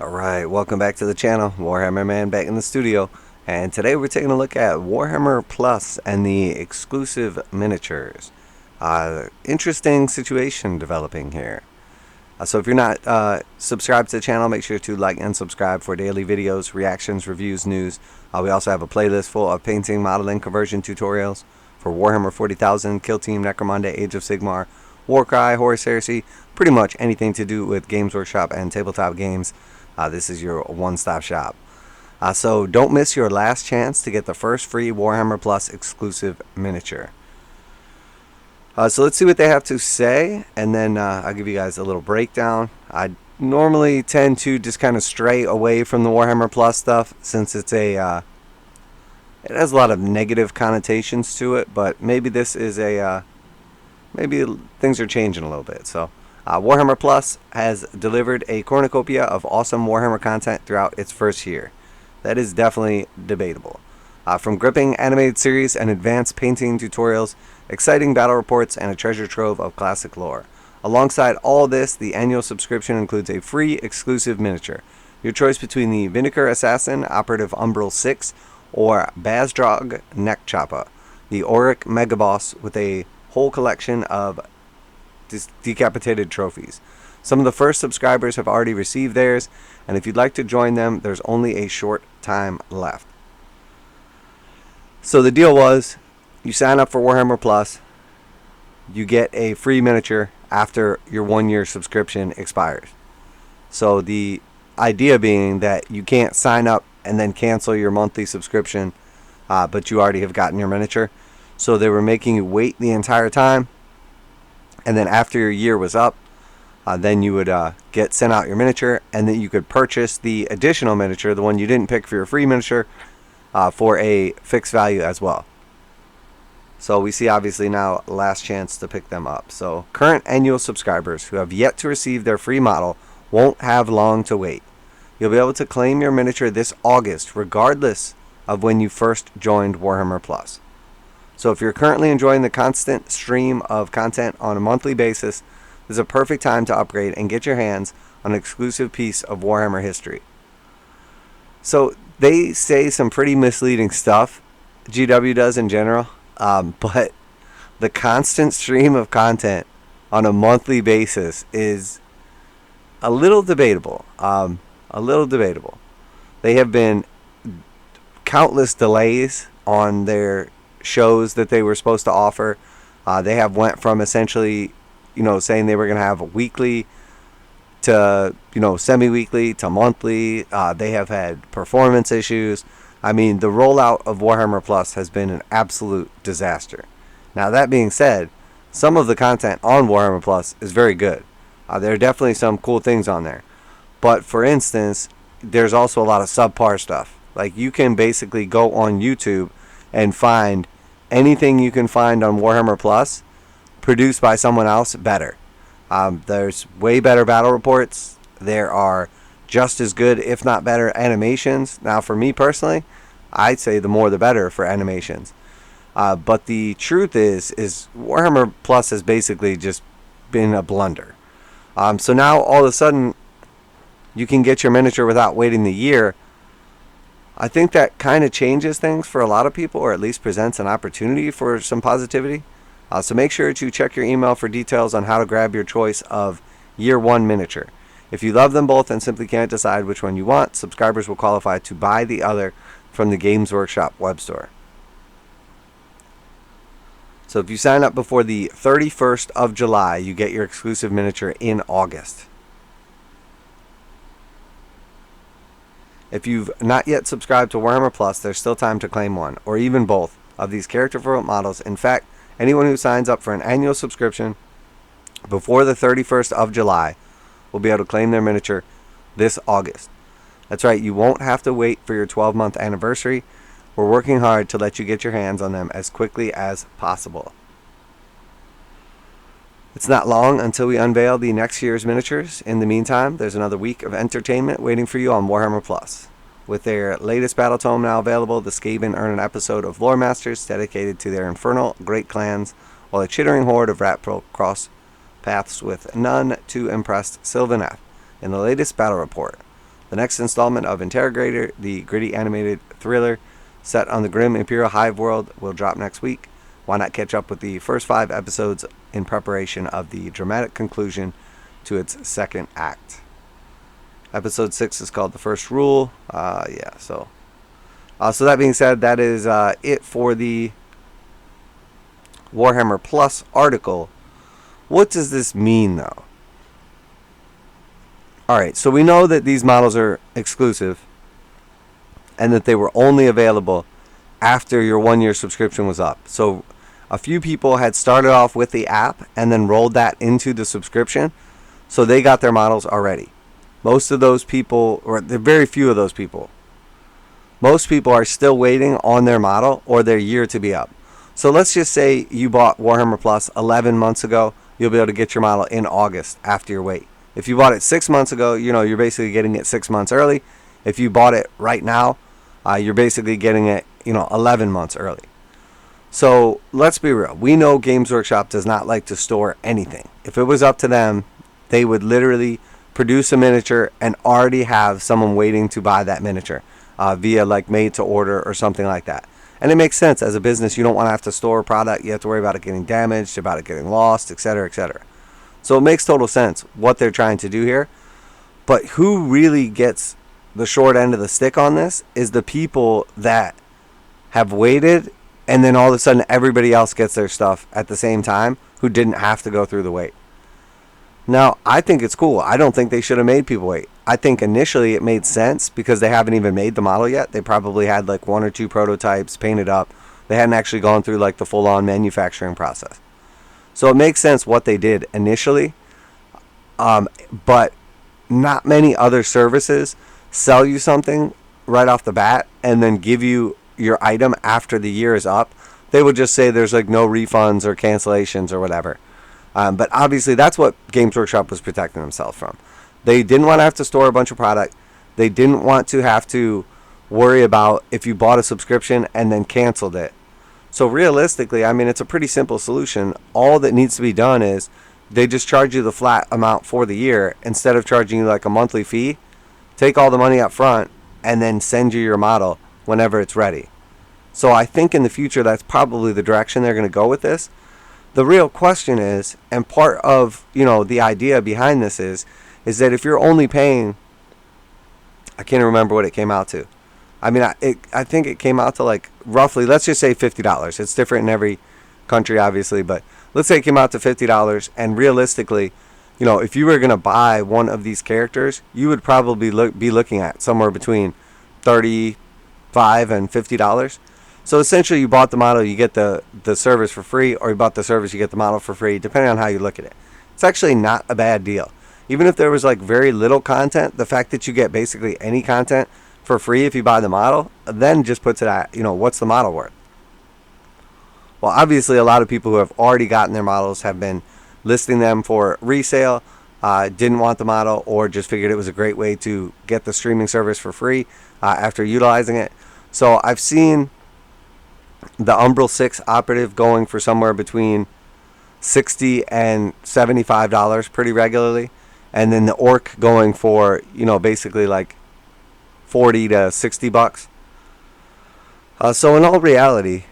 Alright, welcome back to the channel. Warhammer Man back in the studio. And today we're taking a look at Warhammer Plus and the exclusive miniatures. Interesting situation developing here. So if you're not subscribed to the channel, make sure to like and subscribe for daily videos, reactions, reviews, news. We also have a playlist full of painting, modeling, conversion tutorials for Warhammer 40,000, Kill Team, Necromunda, Age of Sigmar, Warcry, Horus Heresy, pretty much anything to do with Games Workshop and tabletop games. This is your one-stop shop. So don't miss your last chance to get the first free Warhammer Plus exclusive miniature. So let's see what they have to say, and then I'll give you guys a little breakdown. I normally tend to just kind of stray away from the Warhammer Plus stuff since it's it has a lot of negative connotations to it, but maybe this is maybe things are changing a little bit. So Warhammer Plus has delivered a cornucopia of awesome Warhammer content throughout its first year. That is definitely debatable. From gripping animated series and advanced painting tutorials, exciting battle reports, and a treasure trove of classic lore. Alongside all this, the annual subscription includes a free exclusive miniature. Your choice between the Vindicare Assassin, Operative Umbral 6, or Bazdrogg Nekk-Choppa, the Orukk Megaboss, with a whole collection of decapitated trophies. Some of the first subscribers have already received theirs, and if you'd like to join them, there's only a short time left. So the deal was, you sign up for Warhammer Plus, you get a free miniature after your 1-year subscription expires. So the idea being that you can't sign up and then cancel your monthly subscription, but you already have gotten your miniature. So they were making you wait the entire time, and then after your year was up, then you would get sent out your miniature, and then you could purchase the additional miniature, the one you didn't pick for your free miniature, for a fixed value as well. So we see obviously now last chance to pick them up. So current annual subscribers who have yet to receive their free model won't have long to wait. You'll be able to claim your miniature this August regardless of when you first joined Warhammer Plus. So if you're currently enjoying the constant stream of content on a monthly basis, this is a perfect time to upgrade and get your hands on an exclusive piece of Warhammer history. So they say some pretty misleading stuff, GW does in general, but the constant stream of content on a monthly basis is a little debatable. They have been countless delays on their shows that they were supposed to offer. They have went from essentially, saying they were going to have weekly to, semi-weekly to monthly. They have had performance issues. I mean, the rollout of Warhammer Plus has been an absolute disaster. Now, that being said, some of the content on Warhammer Plus is very good. There are definitely some cool things on there. But, for instance, there's also a lot of subpar stuff. Like, you can basically go on YouTube and find anything you can find on Warhammer Plus produced by someone else better. There's way better battle reports. There are just as good, if not better, animations. Now, for me personally, I'd say the more the better for animations. But the truth is Warhammer Plus has basically just been a blunder. So now, all of a sudden, you can get your miniature without waiting the year. I think that kind of changes things for a lot of people, or at least presents an opportunity for some positivity. So make sure to check your email for details on how to grab your choice of year 1 miniature. If you love them both and simply can't decide which one you want, subscribers will qualify to buy the other from the Games Workshop web store. So if you sign up before the 31st of July, you get your exclusive miniature in August. If you've not yet subscribed to Warhammer Plus, there's still time to claim one, or even both, of these character models. In fact, anyone who signs up for an annual subscription before the 31st of July will be able to claim their miniature this August. That's right, you won't have to wait for your 12-month anniversary. We're working hard to let you get your hands on them as quickly as possible. It's not long until we unveil the next year's miniatures. In the meantime, there's another week of entertainment waiting for you on Warhammer Plus. With their latest battle tome now available, the Skaven earn an episode of Lore Masters dedicated to their infernal great clans, while a chittering horde of rat folk cross paths with none too impressed Sylvaneth in the latest battle report. The next installment of Interrogator, the gritty animated thriller set on the grim Imperial Hive world, will drop next week. Why not catch up with the first 5 episodes in preparation of the dramatic conclusion to its second act? Episode 6 is called The First Rule. So that being said, that is it for the Warhammer Plus article. What does this mean, though? Alright, so we know that these models are exclusive and that they were only available after your 1-year subscription was up. So a few people had started off with the app and then rolled that into the subscription, so they got their models already. Most of those people, or very few of those people, most people are still waiting on their model or their year to be up. So let's just say you bought Warhammer Plus 11 months ago. You'll be able to get your model in August after your wait. If you bought it 6 months ago, you're basically getting it 6 months early. If you bought it right now, you're basically getting it 11 months early. So let's be real. We know Games Workshop does not like to store anything. If it was up to them, they would literally produce a miniature and already have someone waiting to buy that miniature via like made to order or something like that. And it makes sense. As a business, you don't want to have to store a product. You have to worry about it getting damaged, about it getting lost, etc., etc. So it makes total sense what they're trying to do here. But who really gets the short end of the stick on this is the people that have waited, and then all of a sudden everybody else gets their stuff at the same time who didn't have to go through the wait. Now, I think it's cool. I don't think they should have made people wait. I think initially it made sense because they haven't even made the model yet. They probably had like 1 or 2 prototypes painted up. They hadn't actually gone through like the full-on manufacturing process. So it makes sense what they did initially. But not many other services sell you something right off the bat and then give you your item after the year is up. They would just say there's like no refunds or cancellations or whatever. But obviously that's what Games Workshop was protecting themselves from. They didn't want to have to store a bunch of product. They didn't want to have to worry about if you bought a subscription and then canceled it. So realistically, I mean, it's a pretty simple solution. All that needs to be done is they just charge you the flat amount for the year instead of charging you like a monthly fee. Take all the money up front and then send you your model whenever it's ready. So I think in the future that's probably the direction they're going to go with this. The real question is, and part of, the idea behind this is that if you're only paying, I can't remember what it came out to. I mean, I think it came out to like roughly, let's just say $50. It's different in every country, obviously, but let's say it came out to $50. And realistically, if you were going to buy one of these characters, you would probably be looking at somewhere between $35 and $50. So essentially, you bought the model, you get the service for free, or you bought the service, you get the model for free, depending on how you look at it. It's actually not a bad deal. Even if there was like very little content, the fact that you get basically any content for free if you buy the model, then just puts it at, what's the model worth? Well, obviously, a lot of people who have already gotten their models have been listing them for resale, didn't want the model, or just figured it was a great way to get the streaming service for free after utilizing it. So I've seen the Umbral 6 Operative going for somewhere between $60 and $75 pretty regularly. And then the Orukk going for, basically like $40 to $60. So in all reality,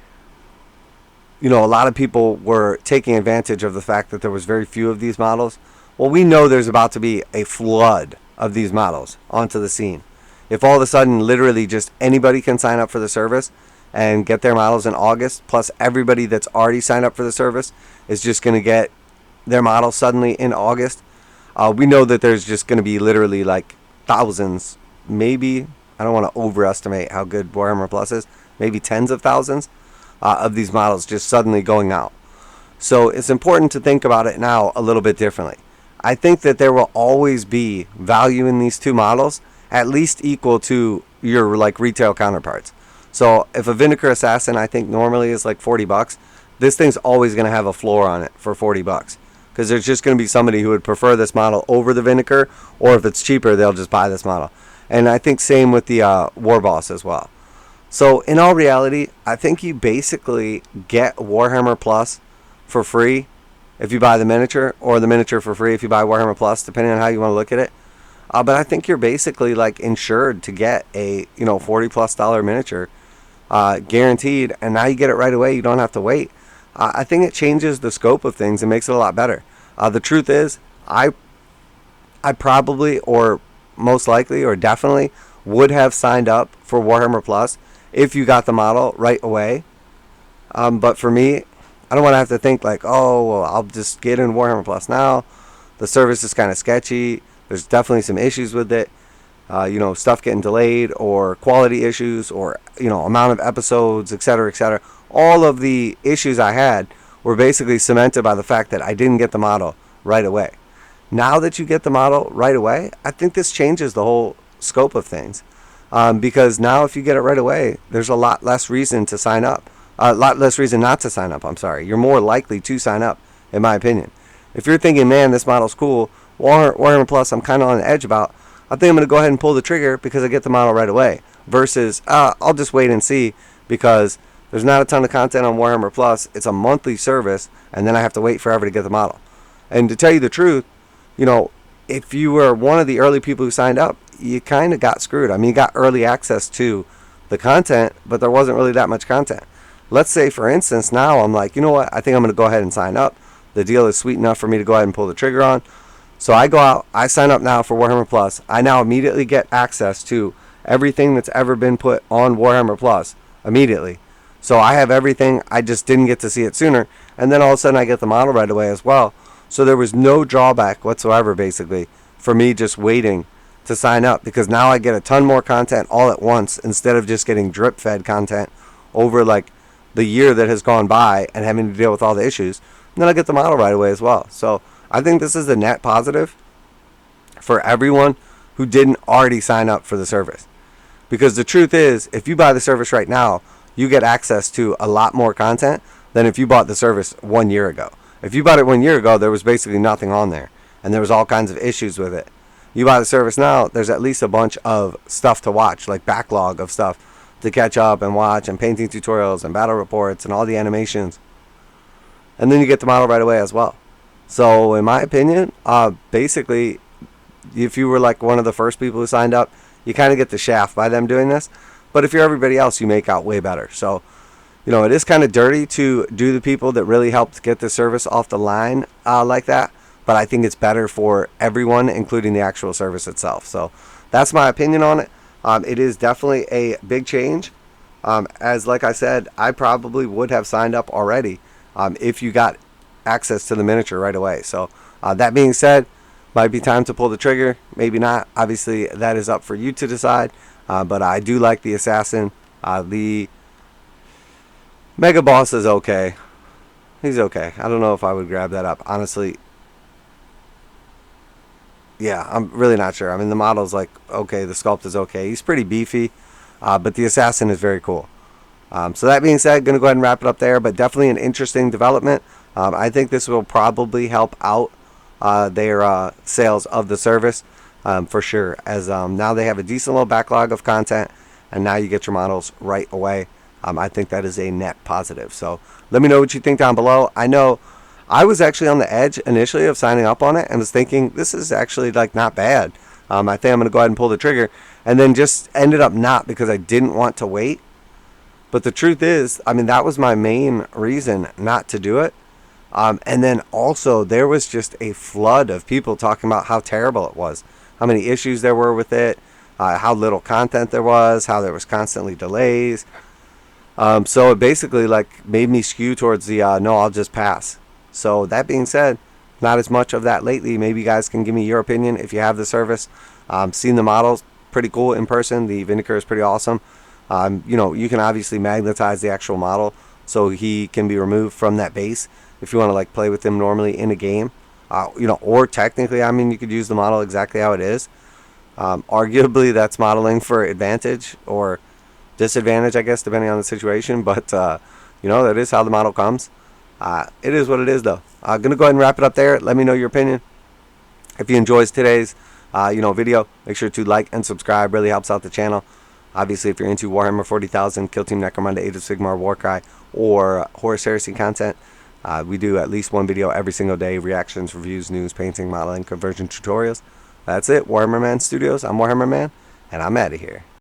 a lot of people were taking advantage of the fact that there was very few of these models. Well, we know there's about to be a flood of these models onto the scene. If all of a sudden, literally just anybody can sign up for the service and get their models in August, plus everybody that's already signed up for the service is just going to get their models suddenly in August, we know that there's just going to be literally like thousands, maybe, I don't want to overestimate how good Warhammer Plus is, maybe tens of thousands of these models just suddenly going out. So it's important to think about it now a little bit differently. I think that there will always be value in these two models, at least equal to your like retail counterparts. So if a Vindicare Assassin, I think normally is like $40, this thing's always going to have a floor on it for $40. Because there's just going to be somebody who would prefer this model over the Vindicare, or if it's cheaper, they'll just buy this model. And I think same with the War Boss as well. So in all reality, I think you basically get Warhammer Plus for free if you buy the miniature, or the miniature for free if you buy Warhammer Plus, depending on how you want to look at it. But I think you're basically like insured to get a $40+ miniature guaranteed, and now you get it right away. You don't have to wait. I think it changes the scope of things and makes it a lot better. The truth is, I probably, or most likely, or definitely would have signed up for Warhammer Plus if you got the model right away. But for me, I don't want to have to think like, oh, well, I'll just get in Warhammer Plus now. The service is kind of sketchy. There's definitely some issues with it. Stuff getting delayed, or quality issues, or amount of episodes, etc., etc. All of the issues I had were basically cemented by the fact that I didn't get the model right away. Now that you get the model right away, I think this changes the whole scope of things, because now if you get it right away, there's a lot less reason to sign up. A lot less reason not to sign up. I'm sorry. You're more likely to sign up, in my opinion. If you're thinking, man, this model's cool, Warhammer Plus, I'm kind of on the edge about, I think I'm going to go ahead and pull the trigger because I get the model right away. Versus, I'll just wait and see because there's not a ton of content on Warhammer Plus. It's a monthly service, and then I have to wait forever to get the model. And to tell you the truth, if you were one of the early people who signed up, you kind of got screwed. I mean, you got early access to the content, but there wasn't really that much content. Let's say, for instance, now I'm like, you know what? I think I'm going to go ahead and sign up. The deal is sweet enough for me to go ahead and pull the trigger on. So I go out, I sign up now for Warhammer Plus. I now immediately get access to everything that's ever been put on Warhammer Plus immediately. So I have everything. I just didn't get to see it sooner. And then all of a sudden I get the model right away as well. So there was no drawback whatsoever, basically, for me just waiting to sign up, because now I get a ton more content all at once instead of just getting drip fed content over like the year that has gone by and having to deal with all the issues. And then I get the model right away as well. So I think this is a net positive for everyone who didn't already sign up for the service. Because the truth is, if you buy the service right now, you get access to a lot more content than if you bought the service 1 year ago. If you bought it 1 year ago, there was basically nothing on there, and there was all kinds of issues with it. You buy the service now, there's at least a bunch of stuff to watch, like backlog of stuff to catch up and watch, and painting tutorials and battle reports and all the animations. And then you get the model right away as well. So in my opinion, basically, if you were like one of the first people who signed up, you kind of get the shaft by them doing this. But if you're everybody else, you make out way better. So, it is kind of dirty to do the people that really helped get the service off the line like that. But I think it's better for everyone, including the actual service itself. So that's my opinion on it. It is definitely a big change. As like I said, I probably would have signed up already if you got access to the miniature right away. So that being said, might be time to pull the trigger, maybe not. Obviously that is up for you to decide, but I do like the assassin. The Megaboss is okay. He's okay. I don't know if I would grab that up, honestly. Yeah, I'm really not sure. I mean, the model's like okay, the sculpt is okay, he's pretty beefy, but the assassin is very cool. So that being said, going to go ahead and wrap it up there, but definitely an interesting development. I think this will probably help out their sales of the service for sure, as now they have a decent little backlog of content, and now you get your models right away. I think that is a net positive. So let me know what you think down below. I know I was actually on the edge initially of signing up on it and was thinking this is actually like not bad. I think I'm going to go ahead and pull the trigger, and then just ended up not, because I didn't want to wait. But the truth is, I mean, that was my main reason not to do it. And then also there was just a flood of people talking about how terrible it was, how many issues there were with it, how little content there was, how there was constantly delays. So it basically like made me skew towards the no, I'll just pass. So that being said, not as much of that lately. Maybe you guys can give me your opinion if you have the service. Seen the models, pretty cool in person. The Vindicare is pretty awesome. You can obviously magnetize the actual model so he can be removed from that base if you want to like play with him normally in a game. Or technically, I mean, you could use the model exactly how it is. Arguably, that's modeling for advantage or disadvantage, I guess, depending on the situation. But, that is how the model comes. It is what it is, though. I'm going to go ahead and wrap it up there. Let me know your opinion. If you enjoyed today's, video, make sure to like and subscribe. Really helps out the channel. Obviously, if you're into Warhammer 40,000, Kill Team Necromunda, Age of Sigmar, Warcry, or Horus Heresy content, we do at least one video every single day. Reactions, reviews, news, painting, modeling, conversion tutorials. That's it, Warhammer Man Studios. I'm Warhammer Man, and I'm out of here.